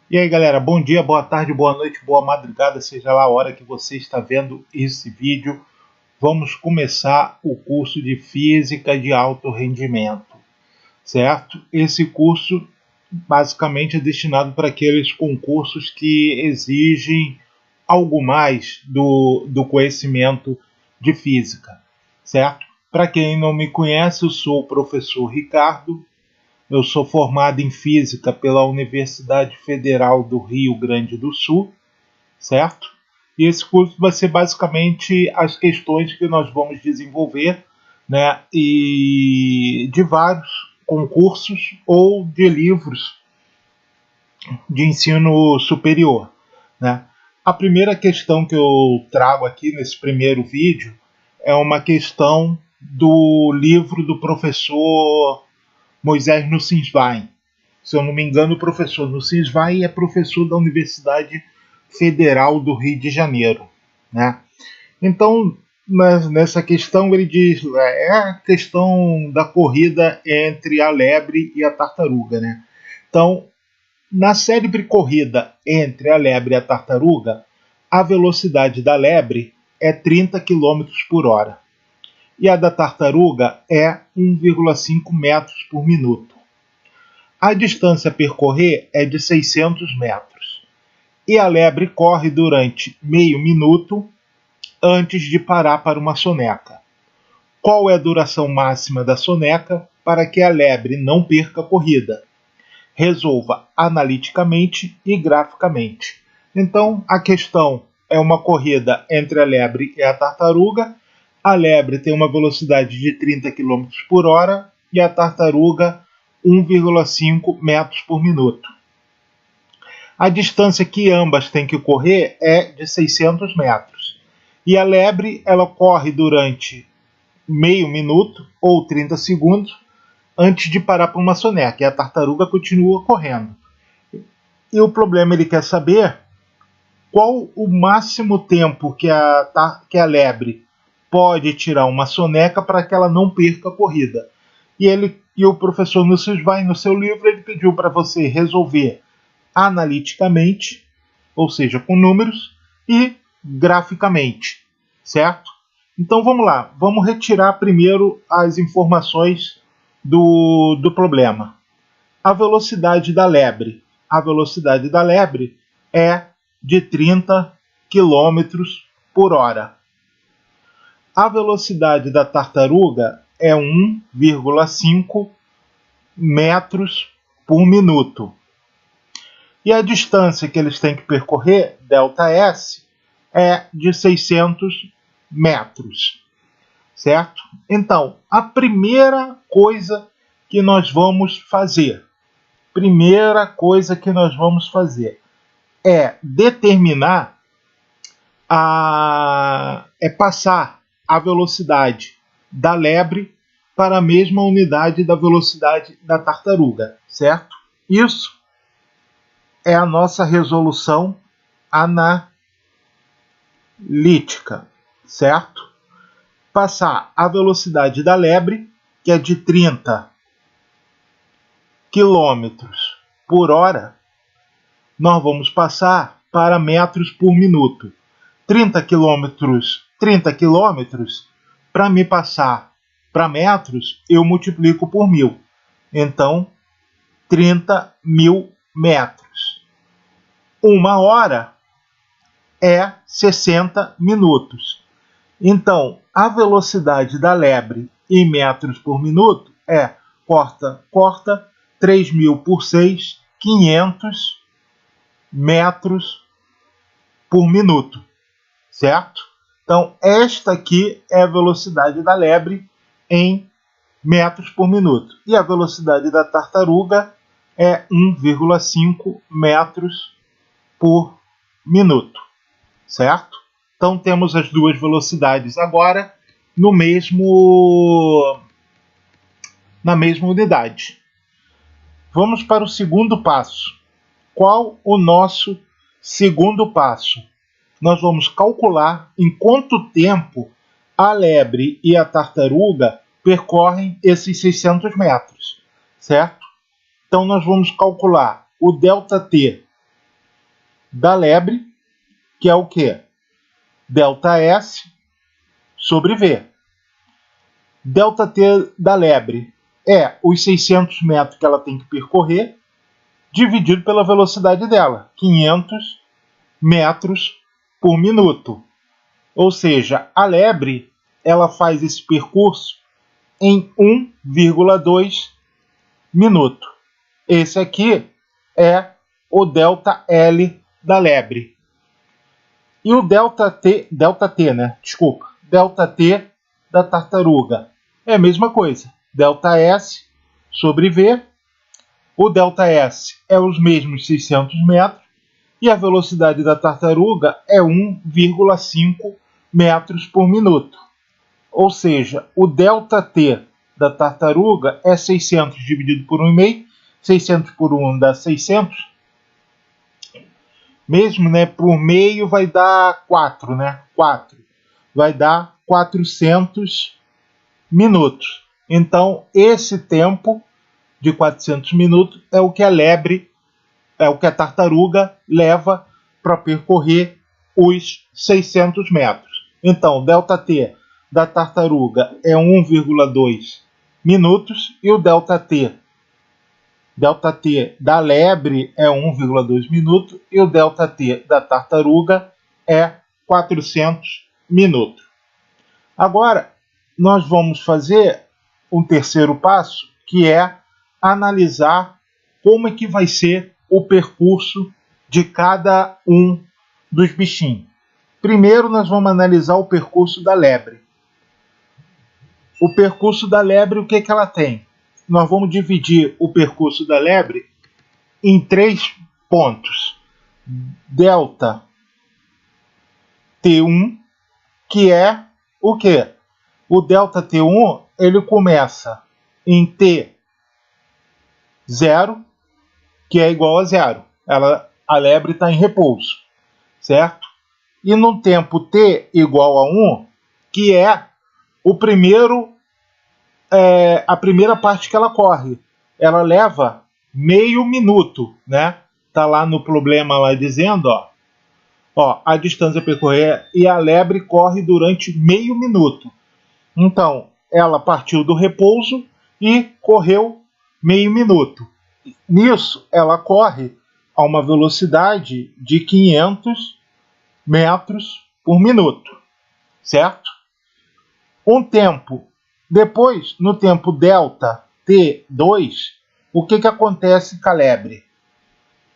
E aí galera, bom dia, boa tarde, boa noite, boa madrugada, seja lá a hora que você está vendo esse vídeo. Vamos começar o curso de Física de Alto Rendimento, certo? Esse curso basicamente é destinado para aqueles concursos que exigem algo mais do conhecimento de física, certo? Para quem não me conhece, eu sou o professor Ricardo. Eu sou formado em Física pela Universidade Federal do Rio Grande do Sul, certo? E esse curso vai ser basicamente as questões que nós vamos desenvolver, né, e de vários concursos ou de livros de ensino superior, né? A primeira questão que eu trago aqui nesse primeiro vídeo é uma questão do livro do professor Moisés Nussenswein. Se eu não me engano, o professor Nussenswein é professor da Universidade Federal do Rio de Janeiro, né? Então, nessa questão ele diz, é a questão da corrida entre a lebre e a tartaruga, né? Então, na célebre corrida entre a lebre e a tartaruga, a velocidade da lebre é 30 quilômetros por hora e a da tartaruga é 1,5 metros por minuto. A distância a percorrer é de 600 metros e a lebre corre durante meio minuto antes de parar para uma soneca. Qual é a duração máxima da soneca para que a lebre não perca a corrida? Resolva analiticamente e graficamente. Então, a questão é uma corrida entre a lebre e a tartaruga. A lebre tem uma velocidade de 30 km por hora e a tartaruga 1,5 metros por minuto. A distância que ambas têm que correr é de 600 metros. E a lebre ela corre durante meio minuto ou 30 segundos antes de parar para uma soneca. E a tartaruga continua correndo. E o problema ele quer saber qual o máximo tempo que a lebre pode tirar uma soneca para que ela não perca a corrida. E o professor Nussenswein, no seu livro, ele pediu para você resolver analiticamente, ou seja, com números, e graficamente, certo? Então vamos lá, vamos retirar primeiro as informações do problema. A velocidade da lebre. A velocidade da lebre é de 30 km por hora. A velocidade da tartaruga é 1,5 metros por minuto. E a distância que eles têm que percorrer, ΔS, é de 600 metros. Certo? Então, a primeira coisa que nós vamos fazer, é determinar passar a velocidade da lebre para a mesma unidade da velocidade da tartaruga, certo? Isso é a nossa resolução analítica, certo? Passar a velocidade da lebre, que é de 30 km por hora, nós vamos passar para metros por minuto. 30 km, para me passar para metros, eu multiplico por 1000. Então, 30.000 metros. 1 hora é 60 minutos. Então, a velocidade da lebre em metros por minuto é, corta, 3.000 por 6, 500 metros por minuto, certo? Então, esta aqui é a velocidade da lebre em metros por minuto. E a velocidade da tartaruga é 1,5 metros por minuto, certo? Então temos as duas velocidades agora na mesma unidade. Vamos para o segundo passo. Qual o nosso segundo passo? Nós vamos calcular em quanto tempo a lebre e a tartaruga percorrem esses 600 metros, certo? Então nós vamos calcular o ΔT da lebre, que é o quê? ΔS sobre V. ΔT da lebre é os 600 metros que ela tem que percorrer, dividido pela velocidade dela, 500 metros por minuto. Ou seja, a lebre ela faz esse percurso em 1,2 minuto. Esse aqui é o ΔL da lebre. E o ΔT, ΔT da tartaruga é a mesma coisa. ΔS sobre V. O ΔS é os mesmos 600 metros e a velocidade da tartaruga é 1,5 metros por minuto. Ou seja, o ΔT da tartaruga é 600 dividido por 1,5. 600 por 1 dá 600. Mesmo, né, por meio vai dar 4, né? 4. Vai dar 400 minutos. Então, esse tempo de 400 minutos é o que a lebre, é o que a tartaruga leva para percorrer os 600 metros. Então, ΔT da tartaruga é 1,2 minutos e o ΔT da lebre é 1,2 minutos e o ΔT da tartaruga é 400 minutos. Agora, nós vamos fazer um terceiro passo, que é analisar como é que vai ser o percurso de cada um dos bichinhos. Primeiro, nós vamos analisar o percurso da lebre. O percurso da lebre, o que ela tem? Nós vamos dividir o percurso da lebre em 3 pontos. Delta T1, que é o quê? O delta T1 ele começa em T0, que é igual a 0. A lebre está em repouso, certo? E no tempo T igual a 1, que é o primeiro, a primeira parte que ela corre. Ela leva meio minuto, né? Tá lá no problema lá dizendo, ó, a distância a percorrer e a lebre corre durante meio minuto. Então, ela partiu do repouso e correu meio minuto. Nisso, ela corre a uma velocidade de 500 metros por minuto, certo? Um tempo depois, no tempo delta T2, o que acontece com a lebre?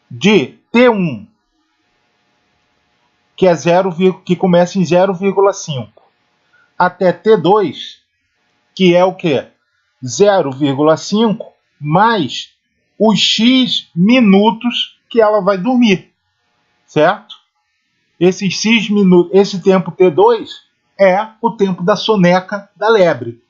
De T1, que é 0, que começa em 0,5, até T2, que é o que? 0,5 mais os X minutos que ela vai dormir, certo? Esse tempo T2 é o tempo da soneca da lebre.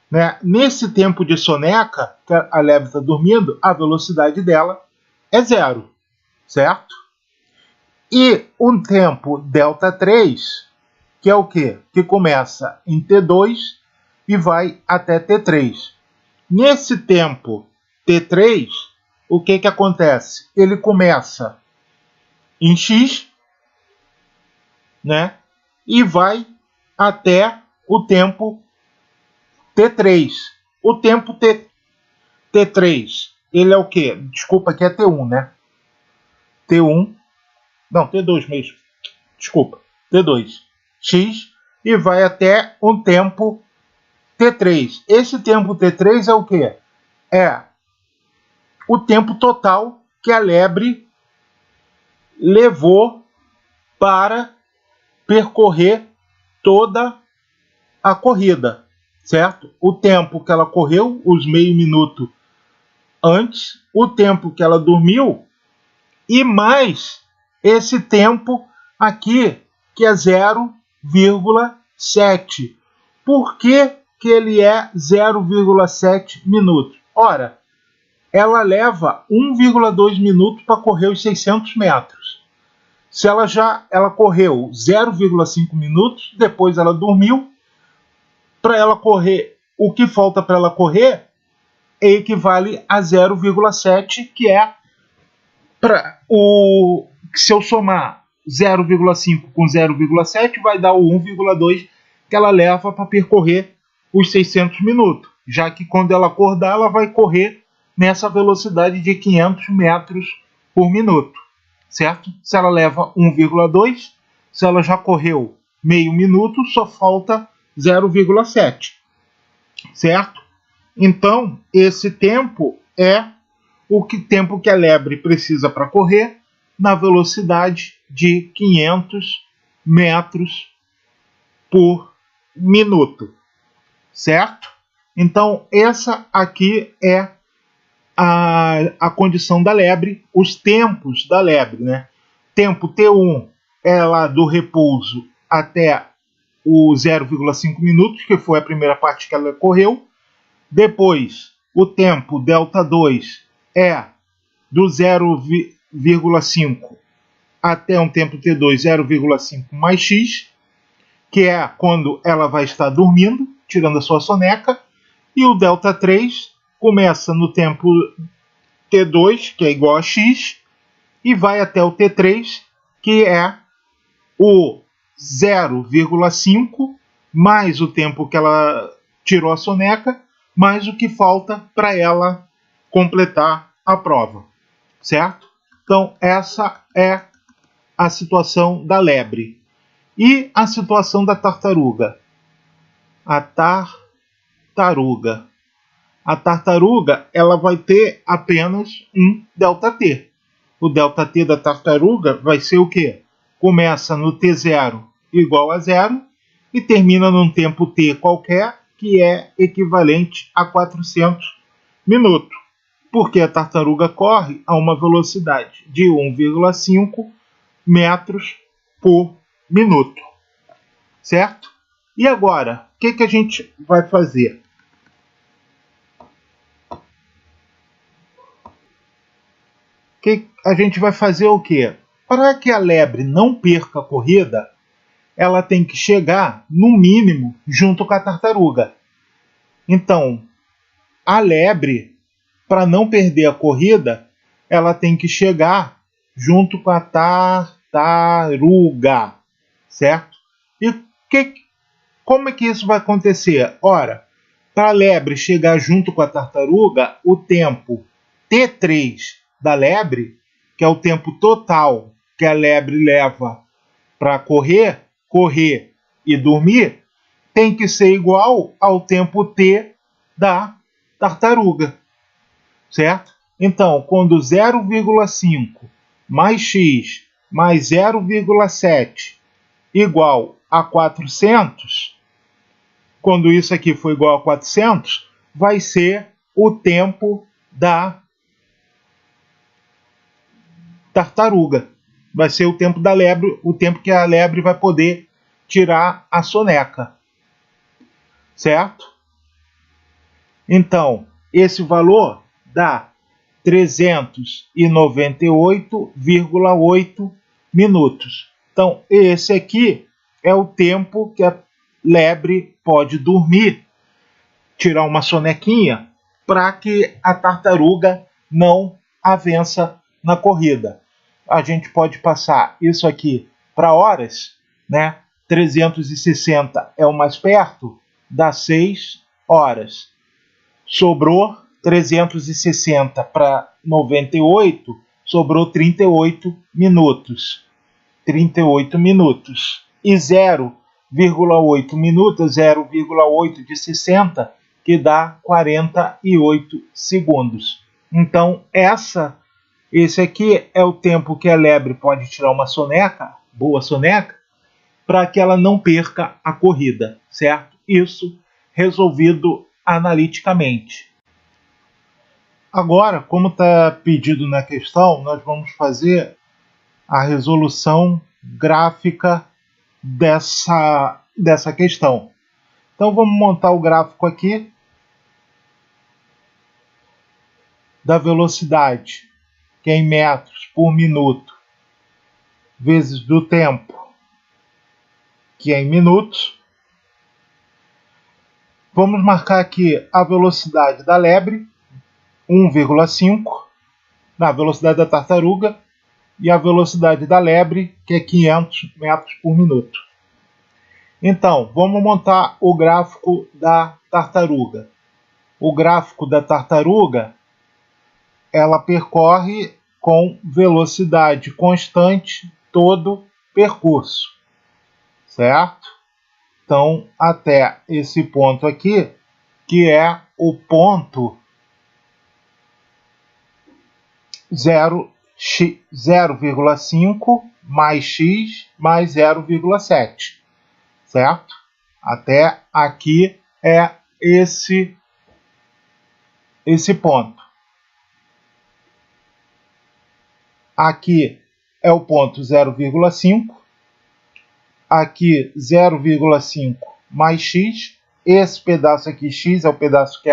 Né? Nesse tempo de soneca, que a lebre está dormindo, a velocidade dela é 0, certo? E um tempo ΔT3, que é o quê? Que começa em T2 e vai até T3. Nesse tempo T3, o que acontece? Ele começa em X, né? E vai até o tempo T3. O tempo T3, ele é o quê? Desculpa, aqui é T1, né? T1, não, T2 mesmo. Desculpa, T2. X e vai até um tempo T3. Esse tempo T3 é o quê? É o tempo total que a lebre levou para percorrer toda a corrida, certo? O tempo que ela correu, os meio minuto antes, o tempo que ela dormiu e mais esse tempo aqui que é 0,7. Por que ele é 0,7 minutos? Ora, ela leva 1,2 minutos para correr os 600 metros. Se ela correu 0,5 minutos, depois ela dormiu, para ela correr, o que falta para ela correr equivale a 0,7, que é se eu somar 0,5 com 0,7, vai dar o 1,2 que ela leva para percorrer os 600 minutos, já que quando ela acordar, ela vai correr nessa velocidade de 500 metros por minuto, certo? Se ela leva 1,2, se ela já correu meio minuto, só falta 0,7, certo? Então, esse tempo é o tempo que a lebre precisa para correr na velocidade de 500 metros por minuto, certo? Então, essa aqui é a condição da lebre, os tempos da lebre, né? Tempo T1 é lá do repouso até o 0,5 minutos, que foi a primeira parte que ela correu. Depois, o tempo Δ2 é do 0,5 até um tempo T2 0,5 mais x, que é quando ela vai estar dormindo, tirando a sua soneca. E o Δ3 começa no tempo T2, que é igual a x, e vai até o T3, que é o 0,5 mais o tempo que ela tirou a soneca, mais o que falta para ela completar a prova, certo? Então, essa é a situação da lebre. E a situação da tartaruga? A tartaruga, ela vai ter apenas um ΔT. O ΔT da tartaruga vai ser o quê? Começa no T0 igual a 0 e termina num tempo T qualquer, que é equivalente a 400 minutos. Porque a tartaruga corre a uma velocidade de 1,5 metros por minuto, certo? E agora, o que a gente vai fazer? A gente vai fazer o quê? Para que a lebre não perca a corrida, ela tem que chegar, no mínimo, junto com a tartaruga. Então, a lebre, para não perder a corrida, ela tem que chegar junto com a tartaruga, certo? E como é que isso vai acontecer? Ora, para a lebre chegar junto com a tartaruga, o tempo T3 da lebre, que é o tempo total que a lebre leva para correr e dormir, tem que ser igual ao tempo T da tartaruga, certo? Então, quando 0,5 mais x mais 0,7 igual a 400, quando isso aqui for igual a 400, vai ser o tempo da tartaruga. Vai ser o tempo da lebre, o tempo que a lebre vai poder tirar a soneca, certo? Então, esse valor dá 398,8 minutos. Então, esse aqui é o tempo que a lebre pode dormir, tirar uma sonequinha, para que a tartaruga não a vença na corrida. A gente pode passar isso aqui para horas, né? 360 é o mais perto, dá 6 horas. Sobrou 360 para 98, sobrou 38 minutos. 38 minutos. E 0,8 minutos, 0,8 de 60, que dá 48 segundos. Então, esse aqui é o tempo que a lebre pode tirar uma soneca, boa soneca, para que ela não perca a corrida, certo? Isso resolvido analiticamente. Agora, como está pedido na questão, nós vamos fazer a resolução gráfica dessa questão. Então vamos montar o gráfico aqui da velocidade, que é em metros por minuto, vezes do tempo, que é em minutos. Vamos marcar aqui a velocidade da lebre, 1,5, na velocidade da tartaruga, e a velocidade da lebre, que é 500 metros por minuto. Então, vamos montar o gráfico da tartaruga. O gráfico da tartaruga, ela percorre com velocidade constante todo o percurso, certo? Então, até esse ponto aqui, que é o ponto 0,5 mais x mais 0,7, certo? Até aqui é esse ponto. Aqui é o ponto 0,5, aqui 0,5 mais x, esse pedaço aqui x é o pedaço que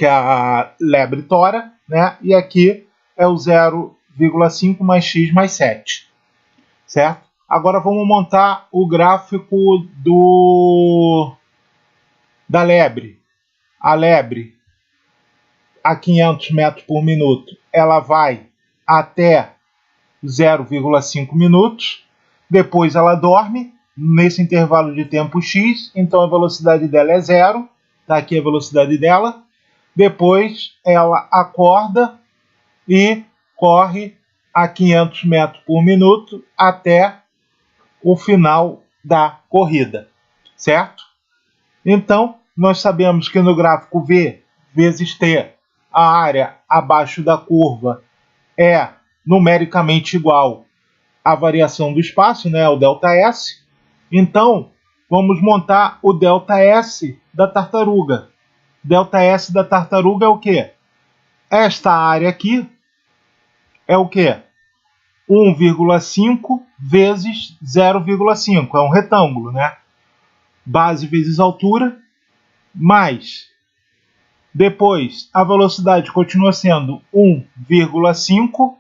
a lebre tora, né? E aqui é o 0,5 mais x mais 7, certo? Agora vamos montar o gráfico da lebre. A lebre, a 500 metros por minuto, ela vai até 0,5 minutos, depois ela dorme nesse intervalo de tempo x, então a velocidade dela é 0, tá aqui a velocidade dela. Depois ela acorda e corre a 500 metros por minuto até o final da corrida, certo? Então, nós sabemos que no gráfico V vezes T, a área abaixo da curva é numericamente igual à variação do espaço, né, o ΔS. Então, vamos montar o ΔS da tartaruga. ΔS da tartaruga é o quê? Esta área aqui é o quê? 1,5 vezes 0,5. É um retângulo, né? Base vezes altura, mais. Depois, a velocidade continua sendo 1,5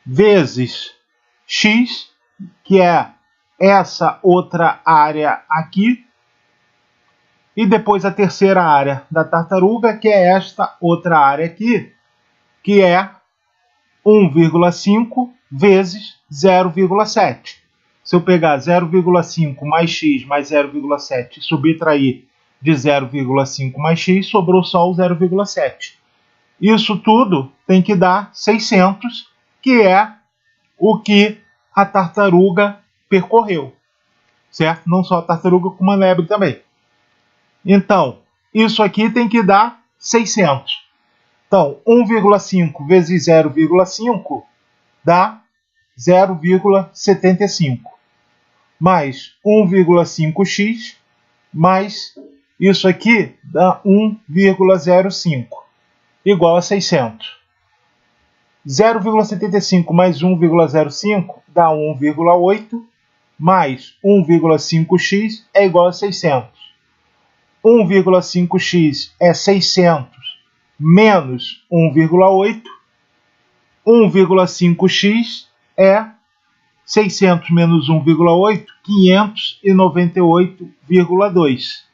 vezes x, que é essa outra área aqui. E depois a terceira área da tartaruga, que é esta outra área aqui, que é 1,5 vezes 0,7. Se eu pegar 0,5 mais x mais 0,7 e subtrair de 0,5 mais x, sobrou só o 0,7. Isso tudo tem que dar 600, que é o que a tartaruga percorreu, certo? Não só a tartaruga, como a lebre também. Então, isso aqui tem que dar 600. Então, 1,5 vezes 0,5 dá 0,75. Mais 1,5x, mais isso aqui dá 1,05, igual a 600. 0,75 mais 1,05 dá 1,8, mais 1,5x é igual a 600. 1,5x é 600 menos 1,8. 1,5x é 600 menos 1,8, 598,2.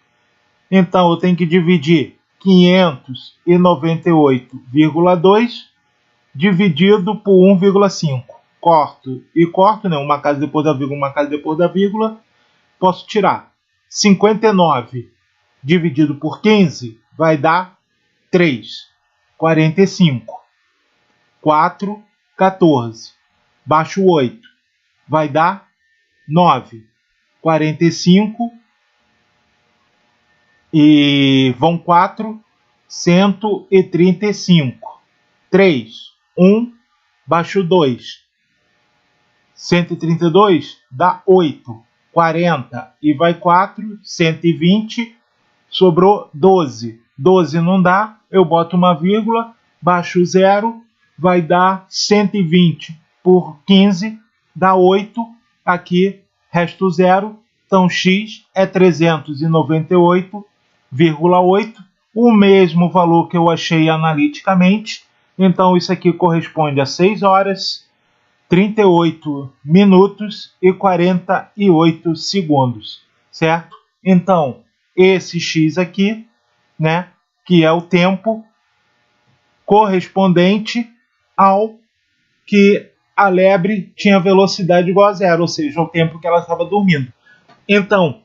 Então eu tenho que dividir 598,2 dividido por 1,5. Corto e corto, né? Uma casa depois da vírgula, uma casa depois da vírgula. Posso tirar 59 dividido por 15 vai dar 3. 45. 4, 14. Baixo 8. Vai dar 9. 45. E vão 4. 135. 3. 1. Baixo 2. 132 dá 8. 40 e vai 4. 120. Sobrou 12. 12 não dá, eu boto uma vírgula, baixo 0, vai dar 120 por 15, dá 8. Aqui, resto 0, então x é 398,8, o mesmo valor que eu achei analiticamente. Então isso aqui corresponde a 6 horas, 38 minutos e 48 segundos, certo? Então, esse x aqui, né, que é o tempo correspondente ao que a lebre tinha velocidade igual a zero, ou seja, o tempo que ela estava dormindo. Então,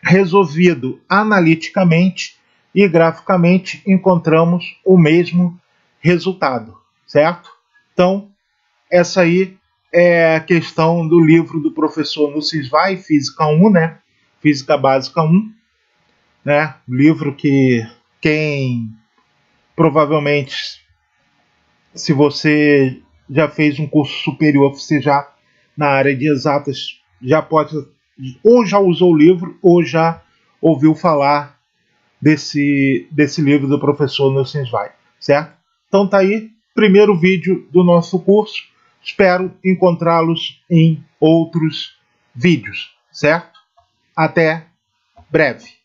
resolvido analiticamente e graficamente, encontramos o mesmo resultado, certo? Então, essa aí é a questão do livro do professor Nussensweig, Física 1, né? Física Básica 1, né? Livro que quem provavelmente, se você já fez um curso superior, você já na área de exatas já pode, ou já usou o livro, ou já ouviu falar desse livro do professor Nussensweig, certo? Então tá aí, primeiro vídeo do nosso curso. Espero encontrá-los em outros vídeos, certo? Até breve.